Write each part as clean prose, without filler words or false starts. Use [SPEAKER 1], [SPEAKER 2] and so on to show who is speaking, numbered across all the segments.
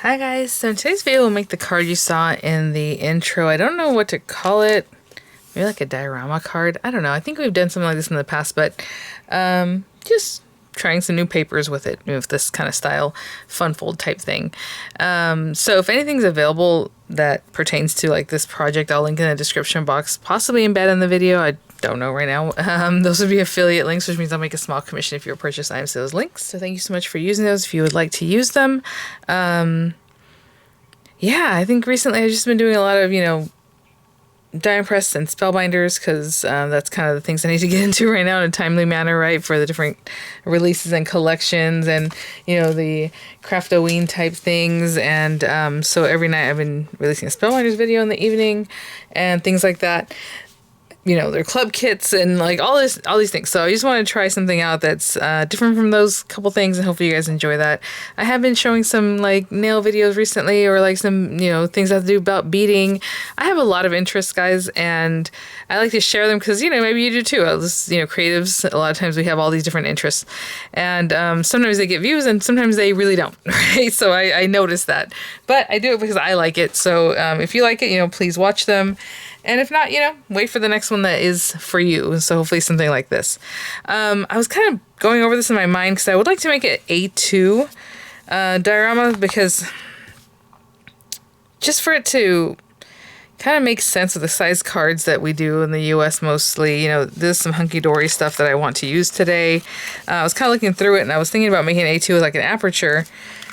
[SPEAKER 1] Hi guys, so in today's video we'll make the card you saw in the intro. I don't know what to call it. Maybe like a diorama card. I don't know. I think we've done something like this in the past, but just trying some new papers with it, with this kind of style, fun fold type thing. So if anything's available that pertains to like this project, I'll link in the description box, possibly embed in the video. I don't know right now. Those would be affiliate links, which means I'll make a small commission if you purchase items to those links. So thank you so much for using those if you would like to use them. Yeah, I think recently I've just been doing a lot of, die impress and spellbinders because that's kind of the things I need to get into right now in a timely manner, right, for the different releases and collections and, the Craftoween type things. And so every night I've been releasing a spellbinders video in the evening and things like that. Their club kits and like all these things. So I just want to try something out that's different from those couple things, and hopefully you guys enjoy that. I have been showing some like nail videos recently, or like some things I have to do about beading. I have a lot of interests, guys, and I like to share them because maybe you do too. Creatives, a lot of times we have all these different interests, and sometimes they get views and sometimes they really don't. Right? So I notice that, but I do it because I like it. So if you like it, please watch them. And if not, wait for the next one that is for you. So hopefully something like this. I was kind of going over this in my mind because I would like to make it A2 diorama, because just for it to kind of make sense of the size cards that we do in the US mostly. There's some hunky-dory stuff that I want to use today. I was kind of looking through it and I was thinking about making A2 with like an aperture,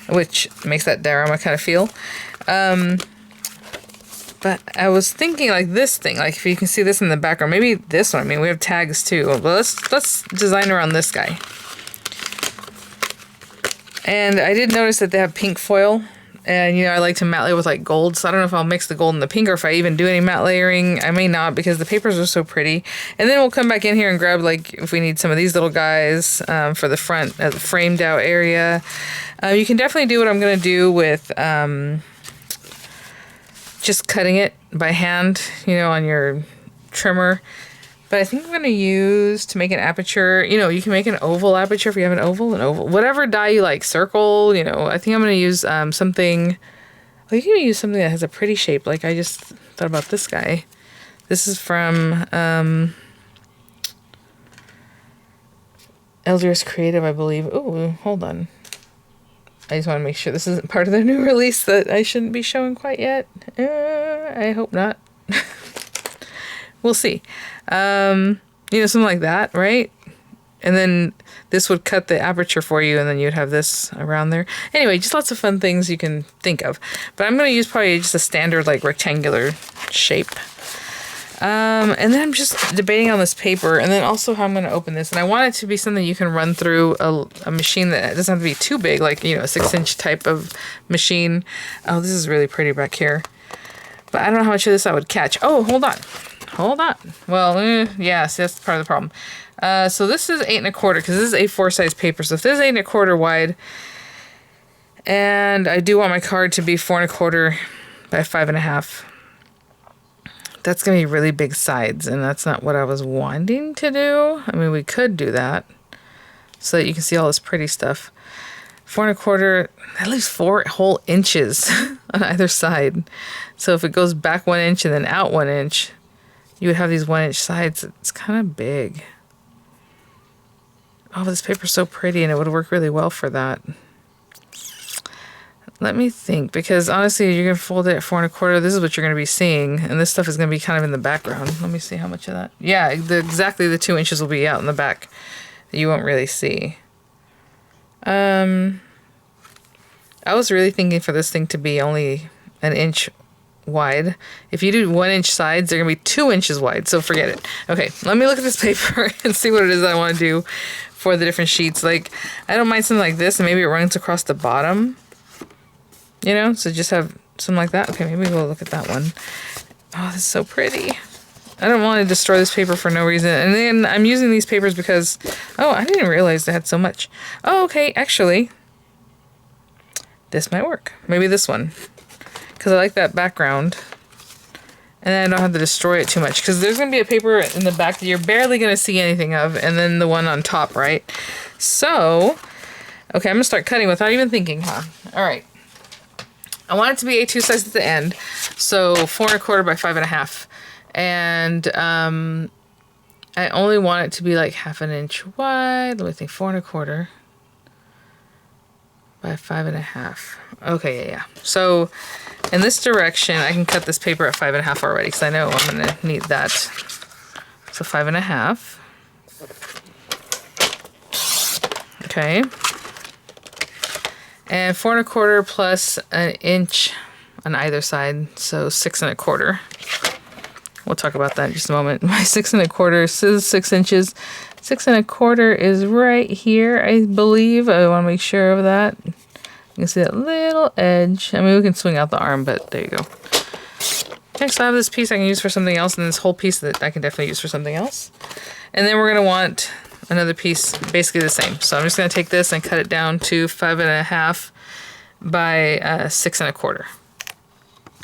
[SPEAKER 1] which makes that diorama kind of feel. But I was thinking like this thing, like if you can see this in the background, maybe this one. I mean, we have tags too. But let's design around this guy. And I did notice that they have pink foil, and I like to matte layer with like gold. So I don't know if I'll mix the gold and the pink, or if I even do any matte layering. I may not, because the papers are so pretty. And then we'll come back in here and grab like if we need some of these little guys for the front, the framed out area. You can definitely do what I'm gonna do with. Just cutting it by hand, on your trimmer. But I think I'm going to use, to make an aperture, you can make an oval aperture if you have an oval, whatever die you like, circle, I think I'm going to use something, well, you can use something that has a pretty shape, like I just thought about this guy. This is from Elder's Creative, I believe. Oh, hold on. I just want to make sure this isn't part of their new release that I shouldn't be showing quite yet. I hope not. We'll see. Something like that, right? And then this would cut the aperture for you, and then you'd have this around there. Anyway, just lots of fun things you can think of. But I'm going to use probably just a standard like rectangular shape. And then I'm just debating on this paper, and then also how I'm going to open this. And I want it to be something you can run through a machine that doesn't have to be too big, like, a 6-inch type of machine. Oh, this is really pretty back here. But I don't know how much of this I would catch. Oh, hold on. Well, yeah, see, that's part of the problem. So this is 8 1/4, because this is A4 size paper. So if this is 8 1/4 wide, and I do want my card to be 4 1/4 by 5.5. That's going to be really big sides, and that's not what I was wanting to do. I mean, we could do that so that you can see all this pretty stuff. 4 1/4, at least 4 whole inches on either side. So if it goes back 1 inch and then out 1 inch, you would have these 1-inch sides. It's kind of big. Oh, this paper's so pretty, and it would work really well for that. Let me think, because honestly, you're going to fold it at 4 1/4. This is what you're going to be seeing, and this stuff is going to be kind of in the background. Let me see how much of that. Yeah, exactly the 2 inches will be out in the back that you won't really see. I was really thinking for this thing to be only 1 inch wide. If you do 1-inch sides, they're going to be 2 inches wide, so forget it. Okay, let me look at this paper and see what it is I want to do for the different sheets. Like, I don't mind something like this, and maybe it runs across the bottom. So just have something like that. Okay, maybe we'll look at that one. Oh, this is so pretty. I don't want to destroy this paper for no reason. And then I'm using these papers because, oh, I didn't realize they had so much. Oh, okay, actually, this might work. Maybe this one, because I like that background. And then I don't have to destroy it too much, because there's going to be a paper in the back that you're barely going to see anything of, and then the one on top, right? So, okay, I'm going to start cutting without even thinking, huh? All right. I want it to be A2 size at the end. So 4 1/4 by 5 1/2. And I only want it to be like 1/2 inch wide. Let me think, 4 1/4 by 5 1/2. Okay, yeah. So in this direction, I can cut this paper at 5 1/2 already because I know I'm gonna need that. So 5 1/2. Okay. And 4 1/4 plus an inch on either side, so 6 1/4. We'll talk about that in just a moment. My 6 1/4 is 6 inches. 6 1/4 is right here, I believe. I want to make sure of that. You can see that little edge. I mean, we can swing out the arm, but there you go. Okay, so I have this piece I can use for something else, and this whole piece that I can definitely use for something else. And then we're going to want another piece basically the same. So I'm just going to take this and cut it down to 5 1/2 by 6 1/4.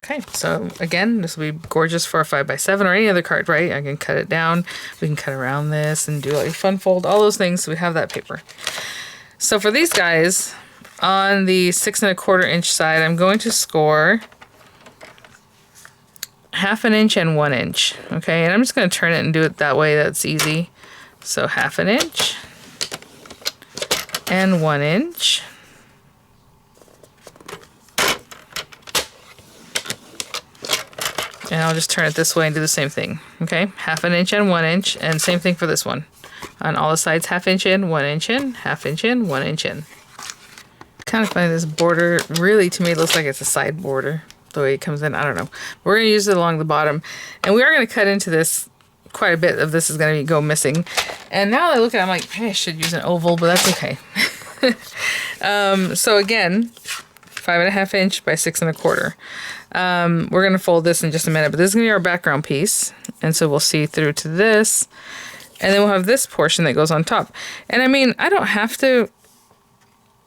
[SPEAKER 1] Okay, so again, this will be gorgeous for a 5 by 7 or any other card, right? I can cut it down. We can cut around this and do like a fun fold, all those things. So we have that paper. So for these guys, on the 6 1/4 inch side, I'm going to score 1/2 inch and 1 inch. Okay, and I'm just going to turn it and do it that way. That's easy. So 1/2 inch and 1 inch. And I'll just turn it this way and do the same thing. Okay, 1/2 inch and 1 inch, and same thing for this one. On all the sides, 1/2 inch in, 1 inch in, 1/2 inch in, 1 inch in. Kind of funny, this border really to me looks like it's a side border the way it comes in. I don't know. We're going to use it along the bottom, and we are going to cut into this. Quite a bit of this is going to go missing. And now that I look at it, I'm like, hey, I should use an oval, but that's okay. So again, 5 1/2 inch by 6 1/4. We're going to fold this in just a minute, but this is going to be our background piece. And so we'll see through to this. And then we'll have this portion that goes on top. And I mean, I don't have to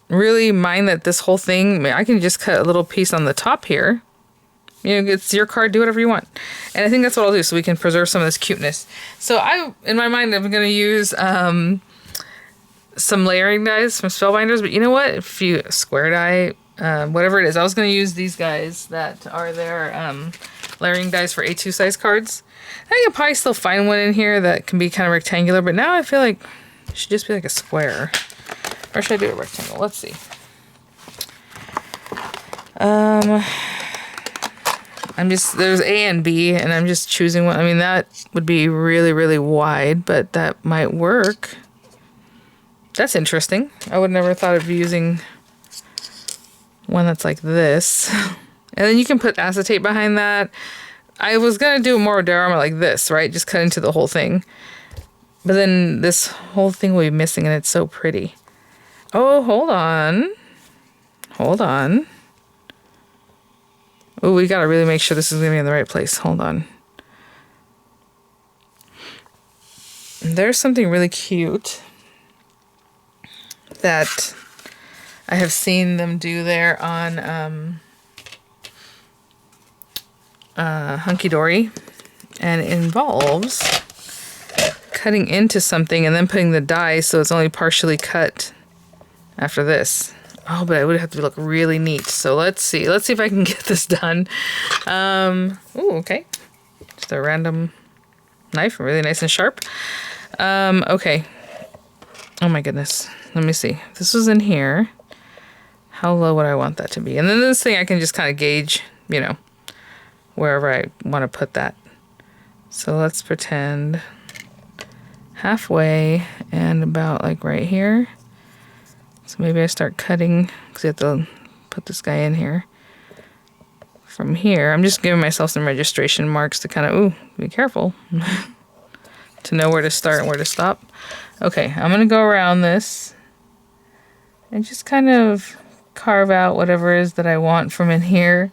[SPEAKER 1] really mind that this whole thing, I can just cut a little piece on the top here. You know, it's your card, do whatever you want. And I think that's what I'll do so we can preserve some of this cuteness. So in my mind, I'm going to use some layering dies from Spellbinders. But you know what? If you square die, whatever it is, I was going to use these guys that are their layering dies for A2 size cards. I can probably still find one in here that can be kind of rectangular. But now I feel like it should just be like a square. Or should I do a rectangle? Let's see. There's A and B, and I'm just choosing one. I mean, that would be really, really wide, but that might work. That's interesting. I would never thought of using one that's like this. And then you can put acetate behind that. I was going to do more diorama like this, right? Just cut into the whole thing. But then this whole thing will be missing, and it's so pretty. Oh, hold on. Hold on. Oh, we gotta really make sure this is gonna be in the right place. Hold on. There's something really cute that I have seen them do there on Hunky Dory, and it involves cutting into something and then putting the die so it's only partially cut after this. Oh, but it would have to look really neat. So let's see. Let's see if I can get this done. Ooh, okay. Just a random knife, really nice and sharp. Okay. Oh my goodness. Let me see. This was in here. How low would I want that to be? And then this thing I can just kind of gauge, you know, wherever I want to put that. So let's pretend halfway and about like right here. So maybe I start cutting, because I have to put this guy in here. From here, I'm just giving myself some registration marks to kind of, ooh, be careful. To know where to start and where to stop. Okay, I'm going to go around this and just kind of carve out whatever it is that I want from in here.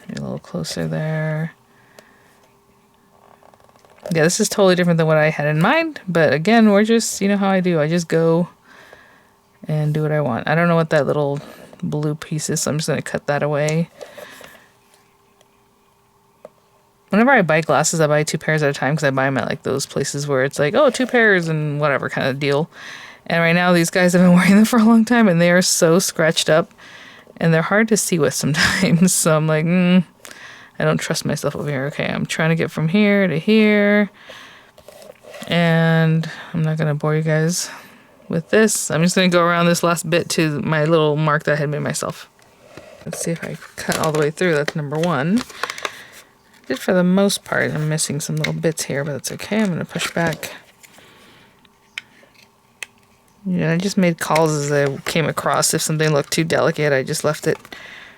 [SPEAKER 1] Get a little closer there. Yeah, this is totally different than what I had in mind, but again, we're just, you know how I do. I just go and do what I want. I don't know what that little blue piece is, so I'm just going to cut that away. Whenever I buy glasses, I buy 2 pairs at a time because I buy them at like those places where it's like, oh, 2 pairs and whatever kind of deal. And right now these guys have been wearing them for a long time and they are so scratched up and they're hard to see with sometimes. So I'm like, I don't trust myself over here. Okay, I'm trying to get from here to here. And I'm not going to bore you guys with this. I'm just going to go around this last bit to my little mark that I had made myself. Let's see if I cut all the way through. That's number 1. I did for the most part. I'm missing some little bits here, but that's okay. I'm going to push back. Yeah, I just made calls as I came across. If something looked too delicate, I just left it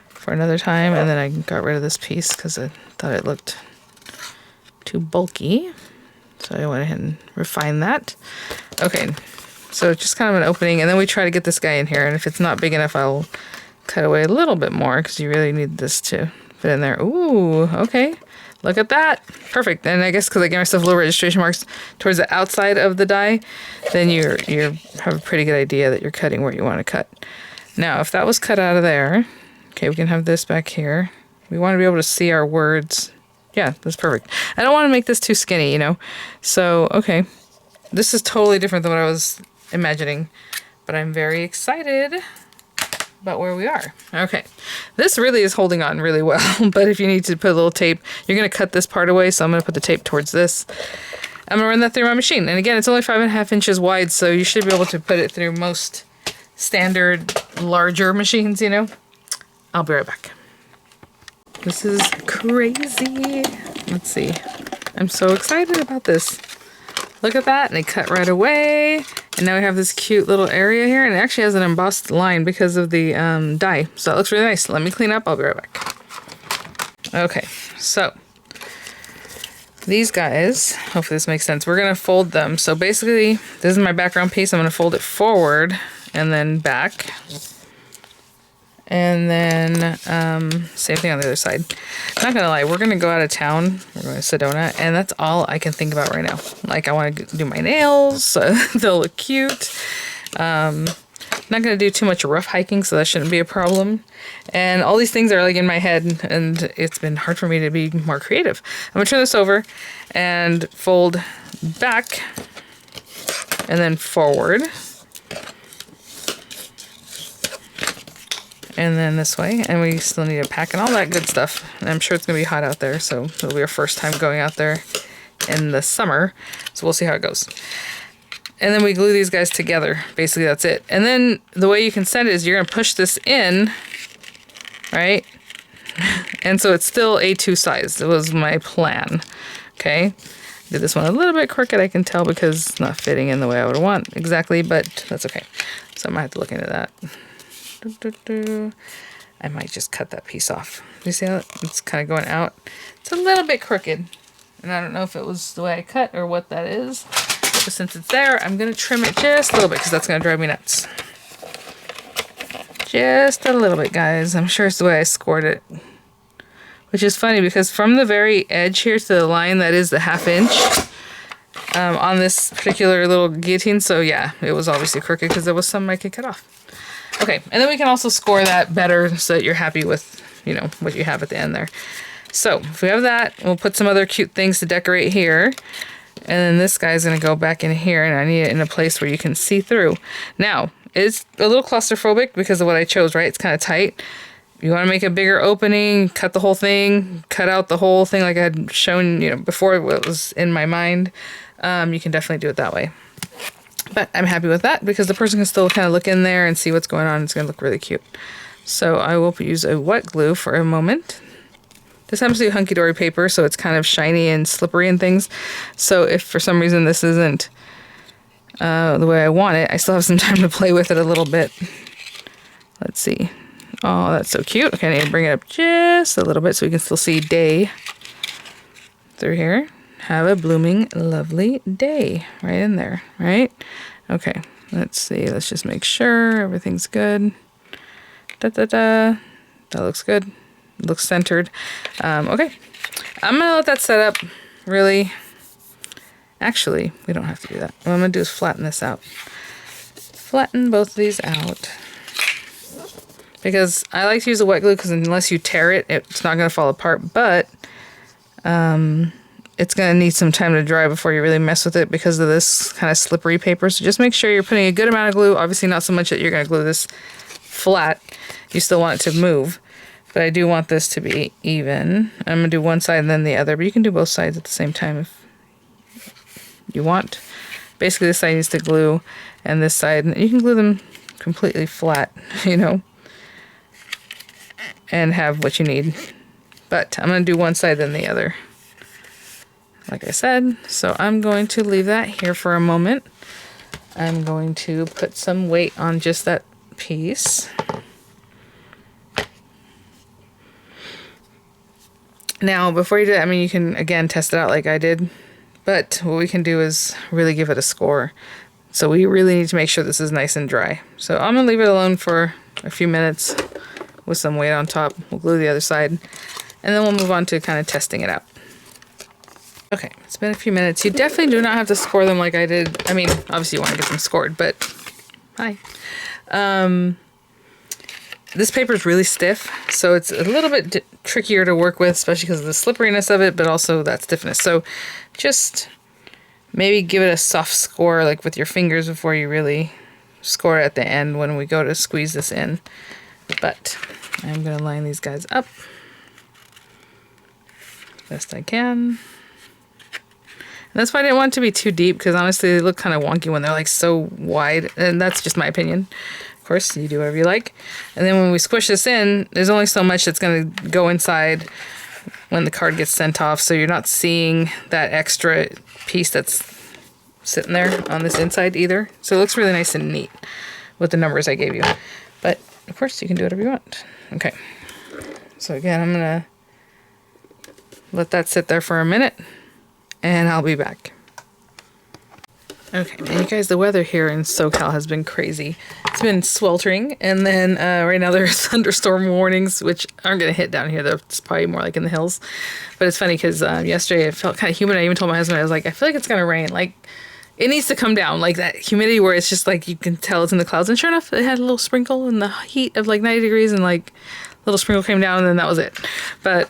[SPEAKER 1] for another time, and then I got rid of this piece because I thought it looked too bulky. So I went ahead and refined that. Okay, so just kind of an opening, and then we try to get this guy in here, and if it's not big enough, I'll cut away a little bit more because you really need this to fit in there. Ooh, okay. Look at that. Perfect. And I guess because I gave myself little registration marks towards the outside of the die, then you have a pretty good idea that you're cutting where you want to cut. Now, if that was cut out of there, okay, we can have this back here. We want to be able to see our words. Yeah, that's perfect. I don't want to make this too skinny, you know? So, okay. This is totally different than what I was imagining, but I'm very excited about where we are. Okay, this really is holding on really well, but if you need to put a little tape, you're going to cut this part away, so I'm going to put the tape towards this. I'm going to run that through my machine, and again, it's only 5.5 inches wide, so you should be able to put it through most standard larger machines, you know? I'll be right back. This is crazy. Let's see. I'm so excited about this. Look at that, and it cut right away. And now we have this cute little area here, and it actually has an embossed line because of the die. So it looks really nice. Let me clean up. I'll be right back. Okay, so these guys, hopefully this makes sense. We're going to fold them. So basically, this is my background piece. I'm going to fold it forward and then back. And then same thing on the other side. I'm not gonna lie, we're gonna go out of town. We're going to Sedona, and that's all I can think about right now. Like, I want to do my nails, so they'll look cute. Not gonna do too much rough hiking, so that shouldn't be a problem. And all these things are like in my head, and it's been hard for me to be more creative. I'm gonna turn this over and fold back, and then forward. And then this way, and we still need to pack and all that good stuff. And I'm sure it's going to be hot out there, so it'll be our first time going out there in the summer. So we'll see how it goes. And then we glue these guys together. Basically, that's it. And then the way you can set it is you're going to push this in, right? And so it's still A2 size. It was my plan. Okay. Did this one a little bit crooked, I can tell, because it's not fitting in the way I would want exactly, but that's okay. So I might have to look into that. I might just cut that piece off. You see how it's kind of going out? It's a little bit crooked. And I don't know if it was the way I cut or what that is. But since it's there, I'm going to trim it just a little bit because that's going to drive me nuts. Just a little bit, guys. I'm sure it's the way I scored it. Which is funny because from the very edge here to the line that is the 1/2 inch on this particular little guillotine. So yeah, it was obviously crooked because there was some I could cut off. Okay, and then we can also score that better so that you're happy with, you know, what you have at the end there. So, if we have that, we'll put some other cute things to decorate here. And then this guy's going to go back in here, and I need it in a place where you can see through. Now, it's a little claustrophobic because of what I chose, right? It's kind of tight. You want to make a bigger opening, cut the whole thing, cut out the whole thing like I had shown, you know, before what was in my mind. You can definitely do it that way. But I'm happy with that because the person can still kind of look in there and see what's going on. It's going to look really cute. So I will use a wet glue for a moment. This happens to be hunky dory paper, so it's kind of shiny and slippery and things. So if for some reason this isn't the way I want it, I still have some time to play with it a little bit. Let's see. Oh, that's so cute. Okay, I need to bring it up just a little bit so we can still see day through here. Have a blooming, lovely day right in there, right? Okay, let's see. Let's just make sure everything's good. Da-da-da. That looks good. It looks centered. Okay, I'm going to let that set up, really. Actually, we don't have to do that. What I'm going to do is flatten this out. Flatten both of these out. Because I like to use a wet glue because unless you tear it, it's not going to fall apart. But it's going to need some time to dry before you really mess with it because of this kind of slippery paper. So just make sure you're putting a good amount of glue. Obviously not so much that you're going to glue this flat. You still want it to move. But I do want this to be even. I'm going to do one side and then the other. But you can do both sides at the same time if you want. Basically this side needs to glue and this side. You can glue them completely flat, you know. And have what you need. But I'm going to do one side then the other. Like I said, so I'm going to leave that here for a moment. I'm going to put some weight on just that piece. Now, before you do that, I mean, you can, again, test it out like I did. But what we can do is really give it a score. So we really need to make sure this is nice and dry. So I'm going to leave it alone for a few minutes with some weight on top. We'll glue the other side. And then we'll move on to kind of testing it out. Okay, it's been a few minutes. You definitely do not have to score them like I did. I mean, obviously you want to get them scored, but hi. This paper is really stiff, so it's a little bit trickier to work with, especially because of the slipperiness of it, but also that stiffness. So just maybe give it a soft score, like with your fingers, before you really score it at the end when we go to squeeze this in. But I'm going to line these guys up best I can. And that's why I didn't want it to be too deep, because honestly they look kind of wonky when they're like so wide, and that's just my opinion. Of course, you do whatever you like. And then when we squish this in, there's only so much that's going to go inside when the card gets sent off, so you're not seeing that extra piece that's sitting there on this inside either. So it looks really nice and neat with the numbers I gave you. But of course you can do whatever you want. Okay, so again, I'm going to let that sit there for a minute. And I'll be back. Okay, and you guys, the weather here in SoCal has been crazy. It's been sweltering, and then right now there are thunderstorm warnings, which aren't going to hit down here, though. It's probably more like in the hills. But it's funny, because yesterday it felt kind of humid. I even told my husband, I was like, I feel like it's going to rain. Like, it needs to come down, like that humidity where it's just like you can tell it's in the clouds. And sure enough, it had a little sprinkle in the heat of like 90 degrees, and like little sprinkle came down, and then that was it. But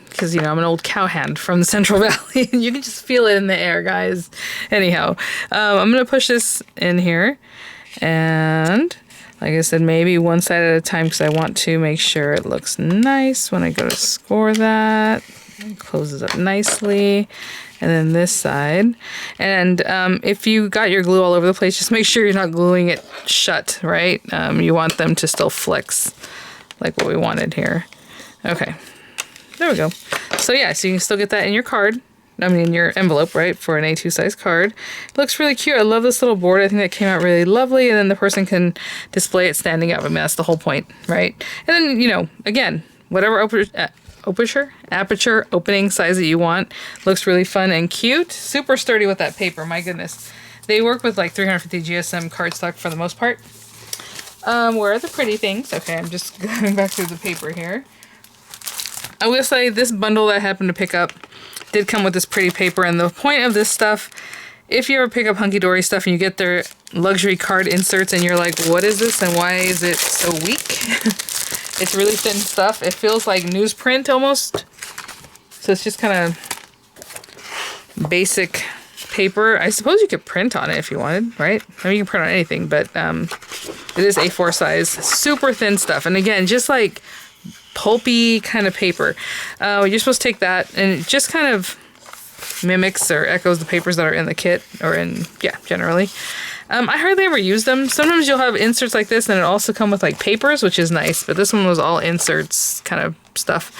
[SPEAKER 1] because you know, I'm an old cowhand from the Central Valley, and you can just feel it in the air, guys. Anyhow, I'm gonna push this in here, and like I said, maybe one side at a time, because I want to make sure it looks nice when I go to score that. It closes up nicely. And then this side. And if you got your glue all over the place, just make sure you're not gluing it shut, right? You want them to still flex, like what we wanted here. Okay, there we go. So yeah, so you can still get that in your card. I mean, in your envelope, right, for an A2 size card. It looks really cute. I love this little board. I think that came out really lovely. And then the person can display it standing up. I mean, that's the whole point, right? And then, you know, again, whatever aperture opening size that you want. Looks really fun and cute. Super sturdy with that paper. My goodness. They work with like 350 GSM cardstock for the most part. Where are the pretty things? Okay, I'm just going back through the paper here. I will say this bundle that I happened to pick up did come with this pretty paper, and the point of this stuff, if you ever pick up Hunky Dory stuff and you get their luxury card inserts and you're like, what is this and why is it so weak? It's really thin stuff. It feels like newsprint almost. So it's just kind of basic paper. I suppose you could print on it if you wanted, right? I mean, you can print on anything, but it is A4 size, super thin stuff. And again, just like pulpy kind of paper. You're supposed to take that, and it just kind of mimics or echoes the papers that are in the kit, or in, yeah, generally. I hardly ever use them. Sometimes you'll have inserts like this, and it also come with like papers, which is nice, but this one was all inserts kind of stuff.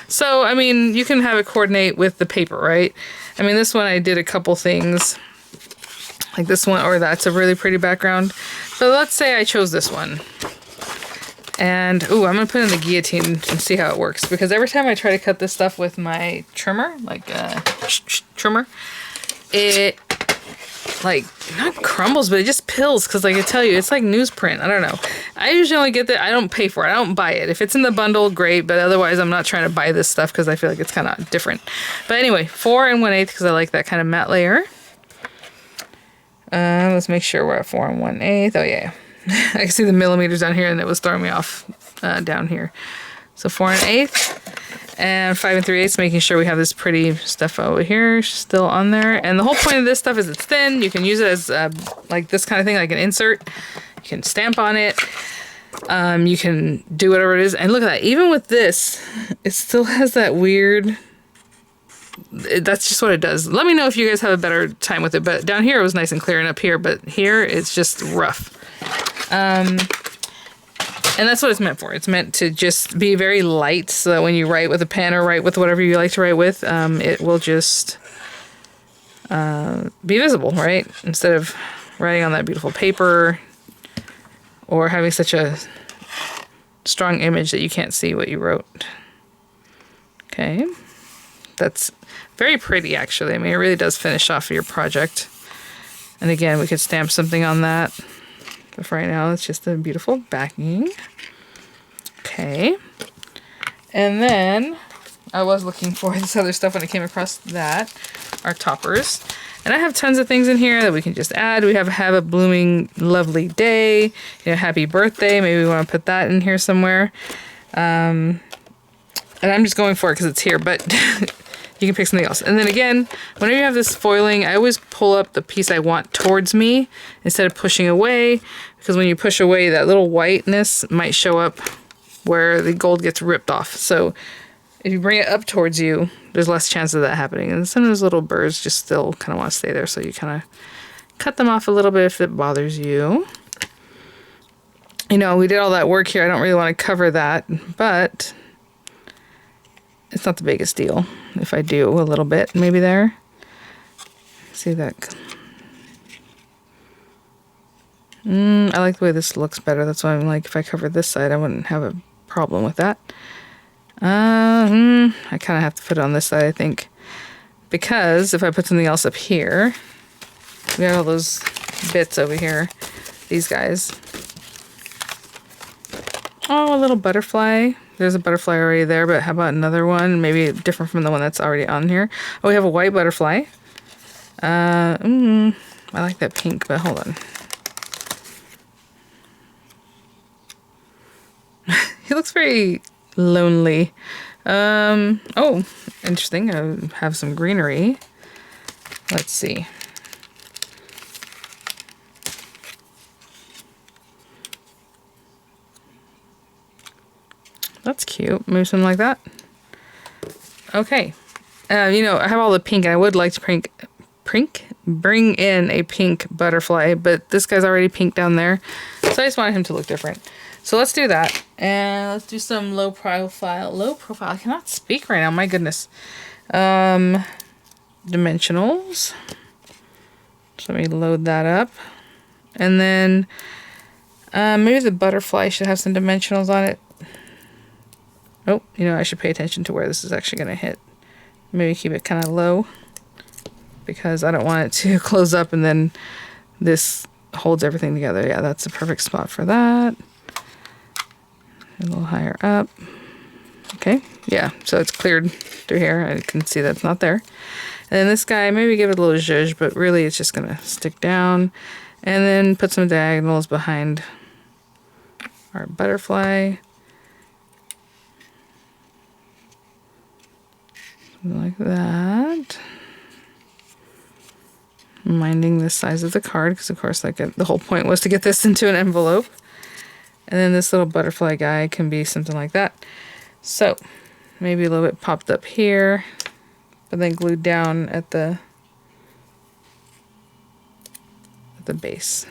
[SPEAKER 1] So, I mean, you can have it coordinate with the paper, right? I mean, this one I did a couple things, like this one, or that's a really pretty background. But let's say I chose this one. And, ooh, I'm going to put in the guillotine and see how it works. Because every time I try to cut this stuff with my trimmer, like trimmer, it, like, not crumbles, but it just pills. Because, like I tell you, it's like newsprint. I don't know. I usually only get that. I don't pay for it. I don't buy it. If it's in the bundle, great. But otherwise, I'm not trying to buy this stuff because I feel like it's kind of different. But anyway, 4 1/8 because I like that kind of matte layer. Let's make sure we're at 4 1/8. Oh, yeah. I can see the millimeters down here, and it was throwing me off down here. So 4 1/8. And 5 3/8, making sure we have this pretty stuff over here still on there. And the whole point of this stuff is it's thin. You can use it as like this kind of thing, like an insert. You can stamp on it. You can do whatever it is. And look at that. Even with this, it still has that weird... That's just what it does. Let me know if you guys have a better time with it. But down here it was nice and clear, and up here, but here it's just rough. And that's what it's meant for. It's meant to just be very light so that when you write with a pen or write with whatever you like to write with, it will just be visible, right? Instead of writing on that beautiful paper or having such a strong image that you can't see what you wrote. Okay. That's very pretty, actually. I mean, it really does finish off your project. And again, we could stamp something on that. But for right now, it's just a beautiful backing. Okay. And then I was looking for this other stuff when I came across that. Our toppers. And I have tons of things in here that we can just add. We have a blooming lovely day. You know, happy birthday. Maybe we want to put that in here somewhere. And I'm just going for it because it's here. But you can pick something else. And then again, whenever you have this foiling, I always pull up the piece I want towards me instead of pushing away, because when you push away, that little whiteness might show up where the gold gets ripped off. So if you bring it up towards you, there's less chance of that happening. And some of those little birds just still kind of want to stay there, so you kind of cut them off a little bit if it bothers you. You know, we did all that work here. I don't really want to cover that, but it's not the biggest deal if I do a little bit maybe there. See that? I like the way this looks better. That's why I'm like, if I covered this side, I wouldn't have a problem with that. I kind of have to put it on this side, I think, because if I put something else up here, we have all those bits over here, these guys. Oh, a little butterfly. There's a butterfly already there, but how about another one? Maybe different from the one that's already on here. Oh, we have a white butterfly. I like that pink, but hold on. He looks very lonely. Oh, interesting. I have some greenery. Let's see. That's cute. Maybe something like that. Okay. You know, I have all the pink, and I would like to bring in a pink butterfly, but this guy's already pink down there. So I just wanted him to look different. So let's do that. And let's do some low profile. I cannot speak right now. My goodness. Dimensionals. So let me load that up. And then maybe the butterfly should have some dimensionals on it. Oh, you know, I should pay attention to where this is actually going to hit. Maybe keep it kind of low, because I don't want it to close up and then this holds everything together. Yeah, that's the perfect spot for that. A little higher up. Okay, yeah, so it's cleared through here. I can see that's not there. And then this guy, maybe give it a little zhuzh, but really it's just going to stick down. And then put some diagonals behind our butterfly. Like that. Minding the size of the card, because of course like the whole point was to get this into an envelope. And then this little butterfly guy can be something like that. So maybe a little bit popped up here, but then glued down at the base.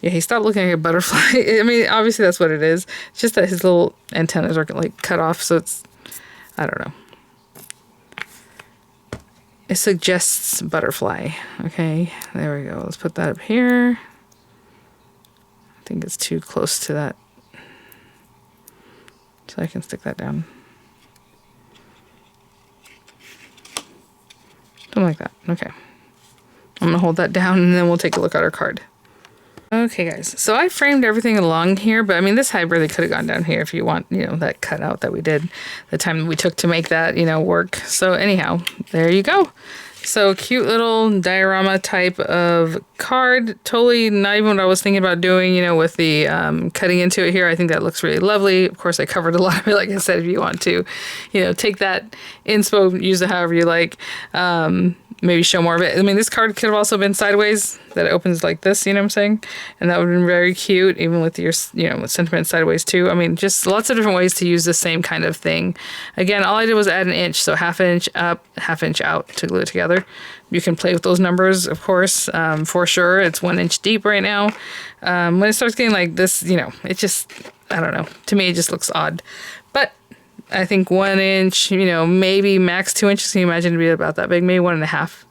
[SPEAKER 1] Yeah, he stopped looking like a butterfly. I mean, obviously that's what it is. It's just that his little antennas are like cut off, so it's, I don't know. It suggests butterfly. Okay, there we go. Let's put that up here. I think it's too close to that, so I can stick that down. Something like that. Okay. I'm gonna hold that down and then we'll take a look at our card. Okay guys, so I framed everything along here, but I mean this hide really could have gone down here if you want, you know, that cutout that we did, the time we took to make that, you know, work. So anyhow, there you go. So cute little diorama type of card. Totally not even what I was thinking about doing, you know, with the cutting into it here. I think that looks really lovely. Of course, I covered a lot of it, like I said, if you want to, you know, take that inspo, use it however you like. Maybe show more of it. I mean, this card could have also been sideways, that it opens like this, you know what I'm saying? And that would have been very cute, even with your, you know, with sentiment sideways too. I mean, just lots of different ways to use the same kind of thing. Again, all I did was add an inch, so 1/2 inch up, 1/2 inch out to glue it together. You can play with those numbers, of course, for sure. It's 1 inch deep right now. When it starts getting like this, you know, it just, I don't know. To me, it just looks odd. But I think 1 inch, you know, maybe max 2 inches. Can you imagine to be about that big? Maybe 1.5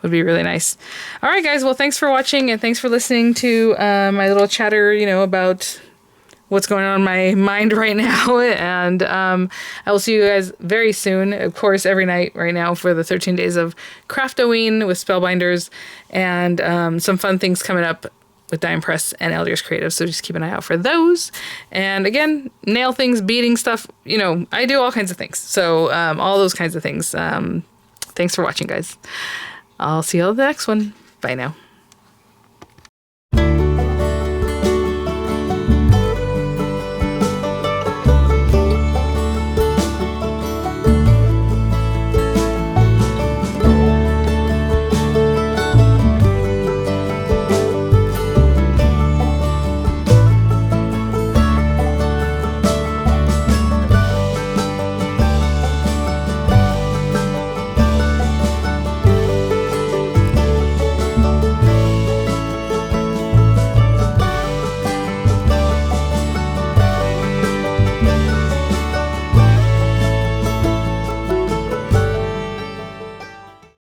[SPEAKER 1] would be really nice. All right, guys. Well, thanks for watching and thanks for listening to my little chatter, you know, about what's going on in my mind right now. And I will see you guys very soon. Of course, every night right now for the 13 days of Craftoween with Spellbinders and some fun things coming up with Dime Press and Elder's Creative, so just keep an eye out for those. And again, nail things, beading stuff, you know, I do all kinds of things. So all those kinds of things. Thanks for watching, guys. I'll see you on the next one. Bye now.